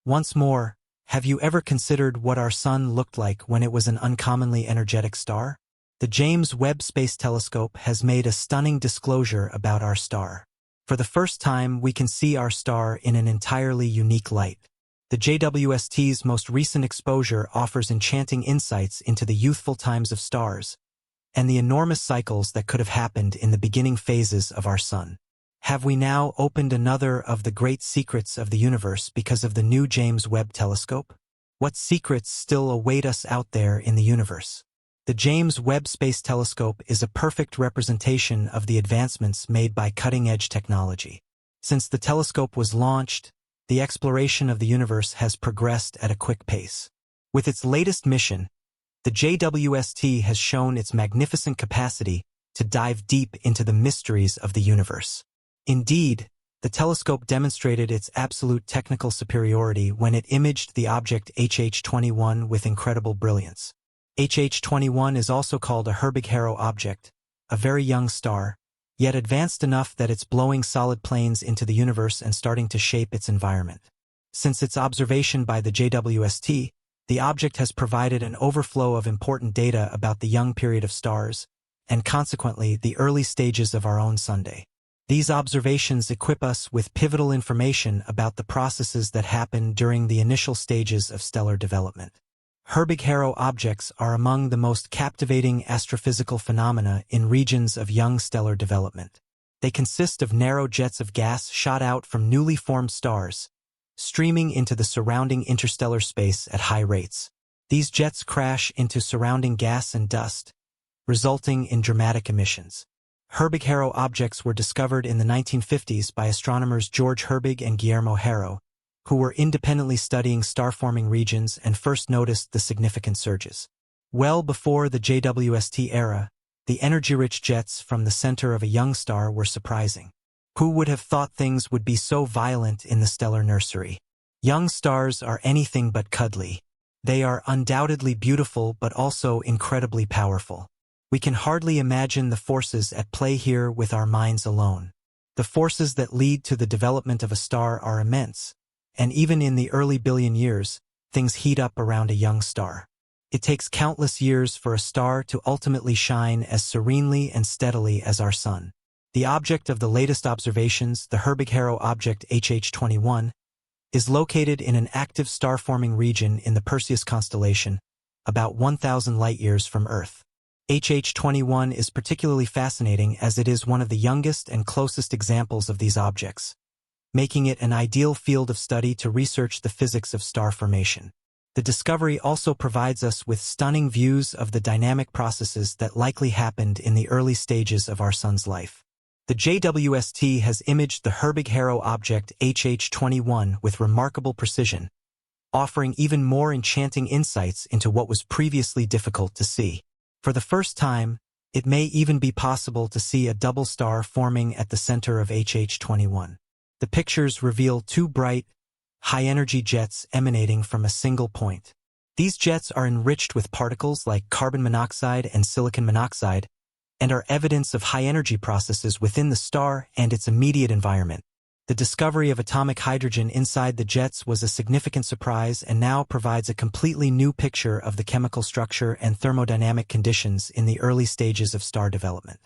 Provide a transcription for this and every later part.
Once more, have you ever considered what our Sun looked like when it was an uncommonly energetic star? The James Webb Space Telescope has made a stunning disclosure about our star. For the first time, we can see our star in an entirely unique light. The JWST's most recent exposure offers enchanting insights into the youthful times of stars and the enormous cycles that could have happened in the beginning phases of our Sun. Have we now opened another of the great secrets of the universe because of the new James Webb Telescope? What secrets still await us out there in the universe? The James Webb Space Telescope is a perfect representation of the advancements made by cutting-edge technology. Since the telescope was launched, the exploration of the universe has progressed at a quick pace. With its latest mission, the JWST has shown its magnificent capacity to dive deep into the mysteries of the universe. Indeed, the telescope demonstrated its absolute technical superiority when it imaged the object HH21 with incredible brilliance. HH21 is also called a Herbig-Haro object, a very young star, yet advanced enough that it's blowing solid planes into the universe and starting to shape its environment. Since its observation by the JWST, the object has provided an overflow of important data about the young period of stars, and consequently the early stages of our own Sunday. These observations equip us with pivotal information about the processes that happen during the initial stages of stellar development. Herbig-Haro objects are among the most captivating astrophysical phenomena in regions of young stellar development. They consist of narrow jets of gas shot out from newly formed stars, streaming into the surrounding interstellar space at high rates. These jets crash into surrounding gas and dust, resulting in dramatic emissions. Herbig-Haro objects were discovered in the 1950s by astronomers George Herbig and Guillermo Haro, who were independently studying star-forming regions and first noticed the significant surges. Well before the JWST era, the energy-rich jets from the center of a young star were surprising. Who would have thought things would be so violent in the stellar nursery? Young stars are anything but cuddly. They are undoubtedly beautiful but also incredibly powerful. We can hardly imagine the forces at play here with our minds alone. The forces that lead to the development of a star are immense, and even in the early billion years, things heat up around a young star. It takes countless years for a star to ultimately shine as serenely and steadily as our Sun. The object of the latest observations, the Herbig-Haro object HH21, is located in an active star-forming region in the Perseus constellation, about 1,000 light-years from Earth. HH21 is particularly fascinating as it is one of the youngest and closest examples of these objects, making it an ideal field of study to research the physics of star formation. The discovery also provides us with stunning views of the dynamic processes that likely happened in the early stages of our Sun's life. The JWST has imaged the Herbig-Haro object HH21 with remarkable precision, offering even more enchanting insights into what was previously difficult to see. For the first time, it may even be possible to see a double star forming at the center of HH21. The pictures reveal two bright, high-energy jets emanating from a single point. These jets are enriched with particles like carbon monoxide and silicon monoxide, and are evidence of high-energy processes within the star and its immediate environment. The discovery of atomic hydrogen inside the jets was a significant surprise and now provides a completely new picture of the chemical structure and thermodynamic conditions in the early stages of star development.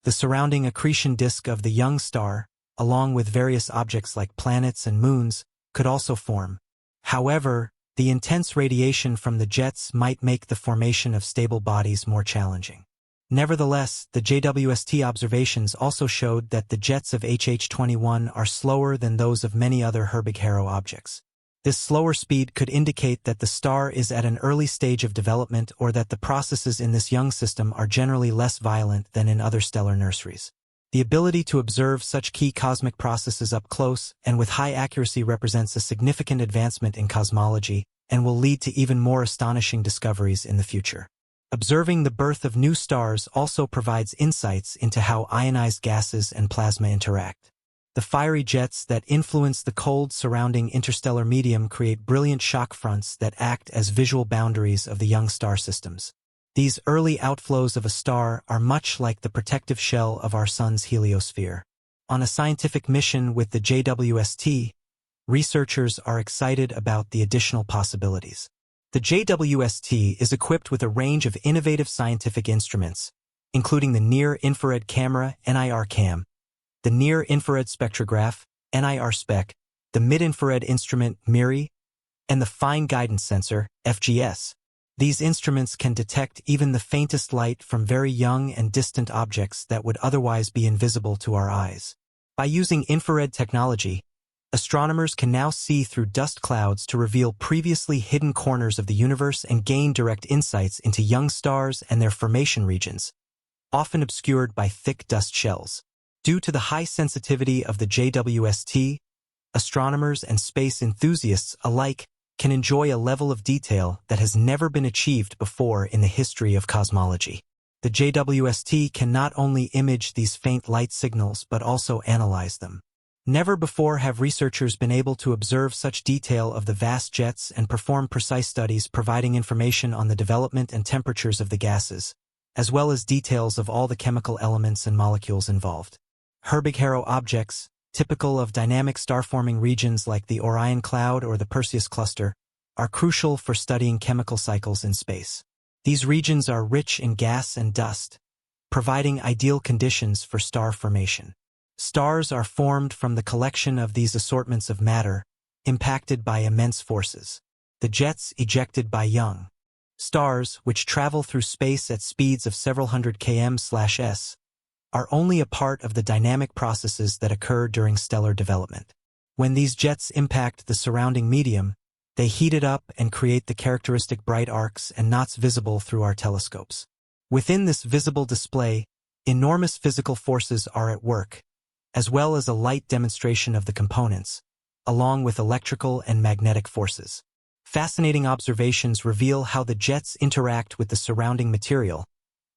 The surrounding accretion disk of the young star, along with various objects like planets and moons, could also form. However, the intense radiation from the jets might make the formation of stable bodies more challenging. Nevertheless, the JWST observations also showed that the jets of HH21 are slower than those of many other Herbig-Haro objects. This slower speed could indicate that the star is at an early stage of development or that the processes in this young system are generally less violent than in other stellar nurseries. The ability to observe such key cosmic processes up close and with high accuracy represents a significant advancement in cosmology and will lead to even more astonishing discoveries in the future. Observing the birth of new stars also provides insights into how ionized gases and plasma interact. The fiery jets that influence the cold surrounding interstellar medium create brilliant shock fronts that act as visual boundaries of the young star systems. These early outflows of a star are much like the protective shell of our Sun's heliosphere. On a scientific mission with the JWST, researchers are excited about the additional possibilities. The JWST is equipped with a range of innovative scientific instruments, including the Near-Infrared Camera (NIR-CAM), the Near-Infrared Spectrograph (NIR-SPEC), the Mid-Infrared Instrument (MIRI), and the Fine Guidance Sensor (FGS). These instruments can detect even the faintest light from very young and distant objects that would otherwise be invisible to our eyes. By using infrared technology, astronomers can now see through dust clouds to reveal previously hidden corners of the universe and gain direct insights into young stars and their formation regions, often obscured by thick dust shells. Due to the high sensitivity of the JWST, astronomers and space enthusiasts alike can enjoy a level of detail that has never been achieved before in the history of cosmology. The JWST can not only image these faint light signals but also analyze them. Never before have researchers been able to observe such detail of the vast jets and perform precise studies providing information on the development and temperatures of the gases, as well as details of all the chemical elements and molecules involved. Herbig-Haro objects, typical of dynamic star-forming regions like the Orion Cloud or the Perseus Cluster, are crucial for studying chemical cycles in space. These regions are rich in gas and dust, providing ideal conditions for star formation. Stars are formed from the collection of these assortments of matter, impacted by immense forces. The jets ejected by young stars, which travel through space at speeds of several hundred km/s, are only a part of the dynamic processes that occur during stellar development. When these jets impact the surrounding medium, they heat it up and create the characteristic bright arcs and knots visible through our telescopes. Within this visible display, enormous physical forces are at work, as well as a light demonstration of the components, along with electrical and magnetic forces. Fascinating observations reveal how the jets interact with the surrounding material,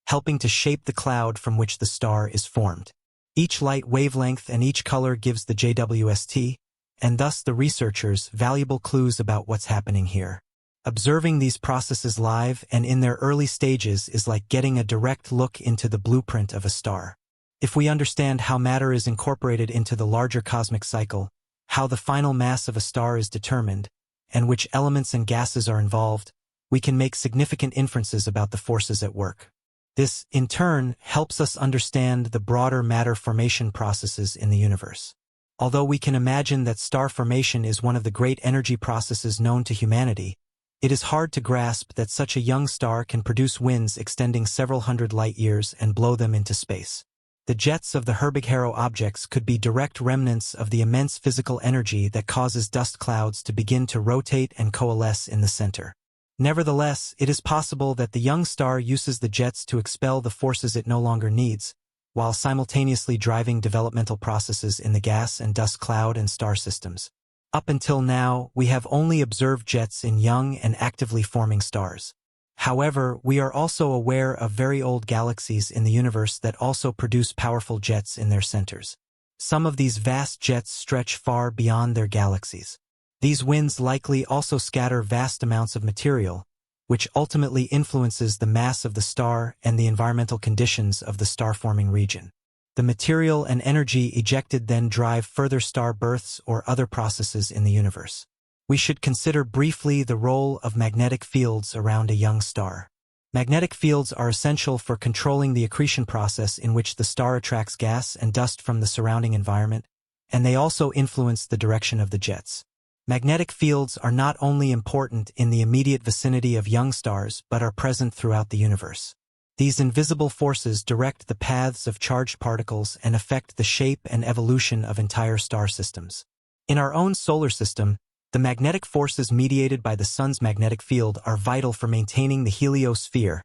helping to shape the cloud from which the star is formed. Each light wavelength and each color gives the JWST, and thus the researchers, valuable clues about what's happening here. Observing these processes live and in their early stages is like getting a direct look into the blueprint of a star. If we understand how matter is incorporated into the larger cosmic cycle, how the final mass of a star is determined, and which elements and gases are involved, we can make significant inferences about the forces at work. This, in turn, helps us understand the broader matter formation processes in the universe. Although we can imagine that star formation is one of the great energy processes known to humanity, it is hard to grasp that such a young star can produce winds extending several hundred light-years and blow them into space. The jets of the Herbig-Haro objects could be direct remnants of the immense physical energy that causes dust clouds to begin to rotate and coalesce in the center. Nevertheless, it is possible that the young star uses the jets to expel the forces it no longer needs, while simultaneously driving developmental processes in the gas and dust cloud and star systems. Up until now, we have only observed jets in young and actively forming stars. However, we are also aware of very old galaxies in the universe that also produce powerful jets in their centers. Some of these vast jets stretch far beyond their galaxies. These winds likely also scatter vast amounts of material, which ultimately influences the mass of the star and the environmental conditions of the star-forming region. The material and energy ejected then drive further star births or other processes in the universe. We should consider briefly the role of magnetic fields around a young star. Magnetic fields are essential for controlling the accretion process in which the star attracts gas and dust from the surrounding environment, and they also influence the direction of the jets. Magnetic fields are not only important in the immediate vicinity of young stars but are present throughout the universe. These invisible forces direct the paths of charged particles and affect the shape and evolution of entire star systems. In our own solar system, the magnetic forces mediated by the Sun's magnetic field are vital for maintaining the heliosphere,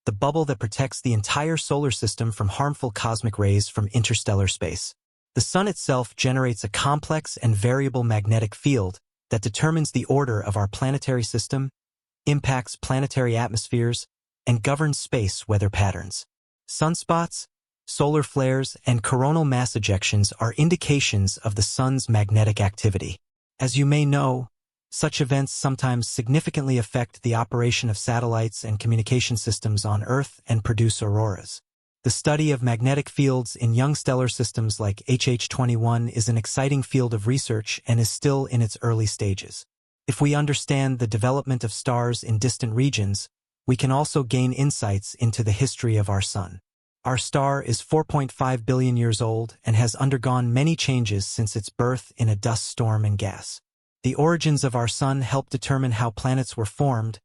the bubble that protects the entire solar system from harmful cosmic rays from interstellar space. The Sun itself generates a complex and variable magnetic field that determines the order of our planetary system, impacts planetary atmospheres, and governs space weather patterns. Sunspots, solar flares, and coronal mass ejections are indications of the Sun's magnetic activity. As you may know, such events sometimes significantly affect the operation of satellites and communication systems on Earth and produce auroras. The study of magnetic fields in young stellar systems like HH21 is an exciting field of research and is still in its early stages. If we understand the development of stars in distant regions, we can also gain insights into the history of our Sun. Our star is 4.5 billion years old and has undergone many changes since its birth in a dust storm and gas. The origins of our Sun help determine how planets were formed,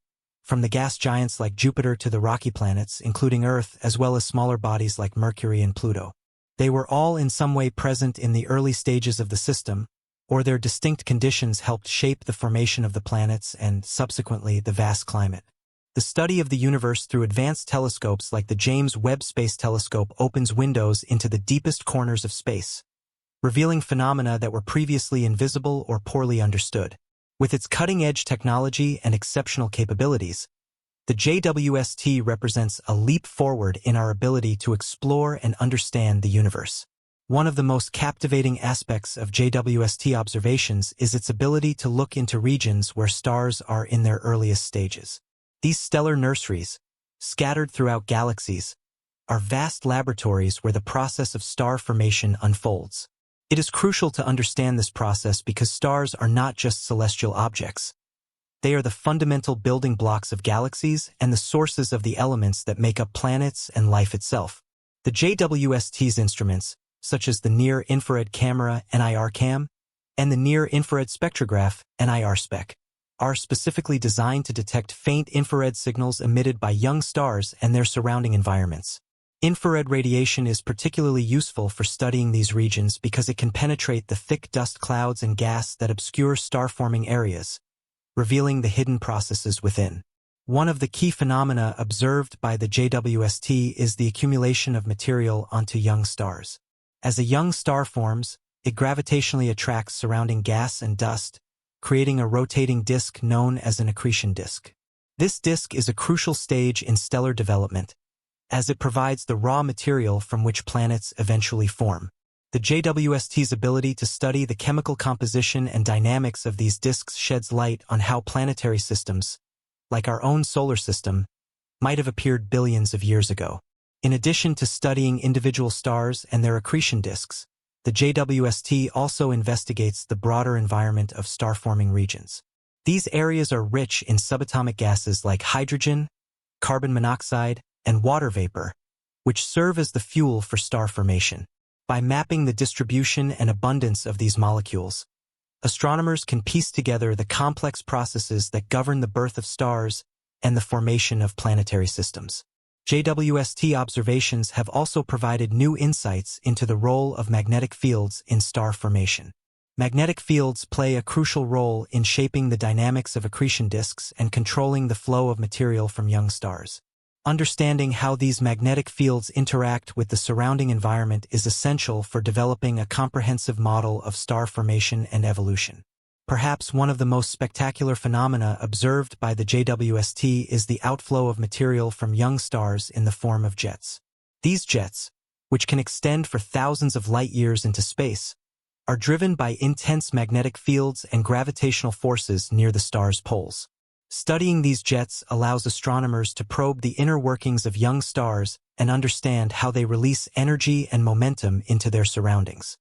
from the gas giants like Jupiter to the rocky planets, including Earth, as well as smaller bodies like Mercury and Pluto. They were all in some way present in the early stages of the system, or their distinct conditions helped shape the formation of the planets and, subsequently, the vast climate. The study of the universe through advanced telescopes like the James Webb Space Telescope opens windows into the deepest corners of space, revealing phenomena that were previously invisible or poorly understood. With its cutting-edge technology and exceptional capabilities, the JWST represents a leap forward in our ability to explore and understand the universe. One of the most captivating aspects of JWST observations is its ability to look into regions where stars are in their earliest stages. These stellar nurseries, scattered throughout galaxies, are vast laboratories where the process of star formation unfolds. It is crucial to understand this process because stars are not just celestial objects. They are the fundamental building blocks of galaxies and the sources of the elements that make up planets and life itself. The JWST's instruments, such as the Near-Infrared Camera (NIRCam) and the Near-Infrared Spectrograph (NIRSpec), are specifically designed to detect faint infrared signals emitted by young stars and their surrounding environments. Infrared radiation is particularly useful for studying these regions because it can penetrate the thick dust clouds and gas that obscure star-forming areas, revealing the hidden processes within. One of the key phenomena observed by the JWST is the accumulation of material onto young stars. As a young star forms, it gravitationally attracts surrounding gas and dust, creating a rotating disk known as an accretion disk. This disk is a crucial stage in stellar development, as it provides the raw material from which planets eventually form. The JWST's ability to study the chemical composition and dynamics of these disks sheds light on how planetary systems, like our own solar system, might have appeared billions of years ago. In addition to studying individual stars and their accretion disks, the JWST also investigates the broader environment of star-forming regions. These areas are rich in subatomic gases like hydrogen, carbon monoxide, and water vapor, which serve as the fuel for star formation. By mapping the distribution and abundance of these molecules, astronomers can piece together the complex processes that govern the birth of stars and the formation of planetary systems. JWST observations have also provided new insights into the role of magnetic fields in star formation. Magnetic fields play a crucial role in shaping the dynamics of accretion disks and controlling the flow of material from young stars. Understanding how these magnetic fields interact with the surrounding environment is essential for developing a comprehensive model of star formation and evolution. Perhaps one of the most spectacular phenomena observed by the JWST is the outflow of material from young stars in the form of jets. These jets, which can extend for thousands of light years into space, are driven by intense magnetic fields and gravitational forces near the star's poles. Studying these jets allows astronomers to probe the inner workings of young stars and understand how they release energy and momentum into their surroundings.